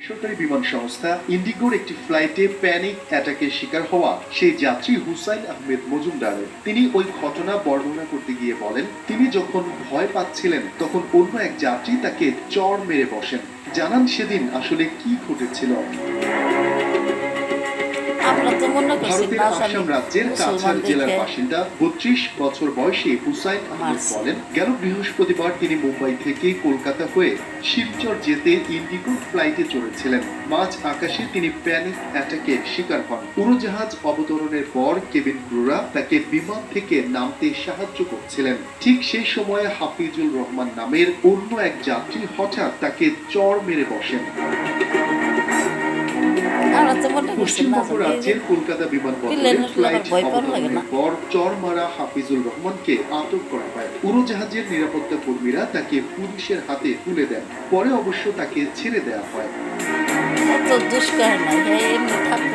সরকারি বিমান সংস্থা ইন্ডিগোর একটি ফ্লাইটে প্যানিক অ্যাটাকের শিকার হওয়া সেই যাত্রী হুসাইন আহমেদ মজুমদারের তিনি ওই ঘটনা বর্ণনা করতে গিয়ে বলেন, তিনি যখন ভয় পাচ্ছিলেন তখন অন্য এক যাত্রী তাকে চড় মেরে বসেন। জানান সেদিন আসলে কি ঘটেছিল। ভারতের আসাম রাজ্যের কাছাড় জেলার বাসিন্দা ৩২ বছর বয়সী হুসাইন আহমেদ বলেন, গেল বৃহস্পতিবার তিনি মুম্বাই থেকে কলকাতা হয়ে শিলচর যেতে ইন্ডিগো ফ্লাইটে চড়েছিলেন। মাঝ আকাশে তিনি প্যানিক অ্যাটাকের শিকার হন। উড়োজাহাজ অবতরণের পর কেবিন ক্রুরা তাকে বিমান থেকে নামতে সাহায্য করছিলেন। ঠিক সেই সময়ে হাফিজুল রহমান নামের অন্য এক যাত্রী হঠাৎ তাকে চড় মেরে বসেন। পশ্চিমবঙ্গ রাজ্যের কলকাতা বিমানবন্দরে ফ্লাইট অবতরণের পর চড় মারা হাফিজুল রহমানকে আটক করা হয়। উড়োজাহাজের নিরাপত্তা কর্মীরা তাকে পুলিশের হাতে তুলে দেন। পরে অবশ্য তাকে ছেড়ে দেওয়া হয়।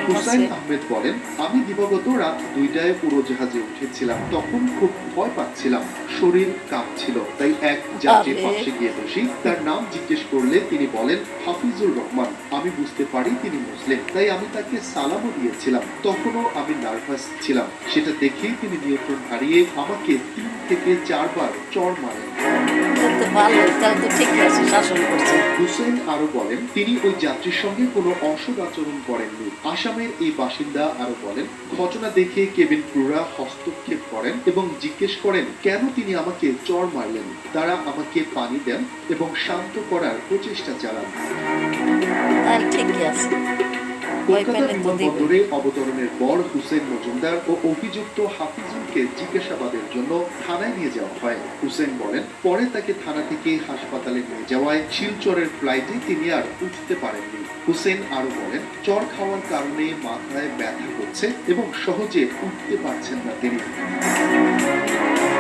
হুসাইন আহমেদ বলেন, আমি দিবাগত রাত 2টায় উড়োজাহাজে উঠেছিলাম। তখন খুব ভয় পাচ্ছিলাম, শরীর কাঁপছিল। তাই এক যাত্রীর পাশে গিয়ে বসি। তার নাম জিজ্ঞেস করলে তিনি বলেন হাফিজুল রহমান। আমি বুঝতে পারি তিনি মুসলিম, তাই আমি তাকে সালামও দিয়েছিলাম। তখনও আমি নার্ভাস ছিলাম। সেটা দেখেই তিনি নিয়ন্ত্রণ হারিয়ে আমাকে 3 থেকে 4 বার চড় মারেন। হুসেন আরো বলেন, তিনি ওই যাত্রীর সঙ্গে কোনো অসৎ আচরণ করেননি। আসামের এই বাসিন্দা আরো বলেন, ঘটনা দেখে কেবিন ক্রুরা হস্তক্ষেপ করেন এবং জিজ্ঞেস করেন কেন তিনি আমাকে চড় মারলেন। তারা আমাকে পানি দেন এবং শান্ত করার প্রচেষ্টা চালান। কলকাতা বিমানবন্দরে অবতরণের পর হুসেন মজুমদার ও অভিযুক্ত হাফিজুলকে জিজ্ঞাসাবাদের জন্য থানায় নিয়ে যাওয়া হয়। হুসেন বলেন, পরে তাকে থানা থেকে হাসপাতালে নিয়ে যাওয়ায় শিলচরের ফ্লাইটে তিনি আর উঠতে পারেননি। হুসেন আরো বলেন, চড় খাওয়ার কারণে মাথায় ব্যথা হচ্ছে এবং সহজে উঠতে পারছেন না তিনি।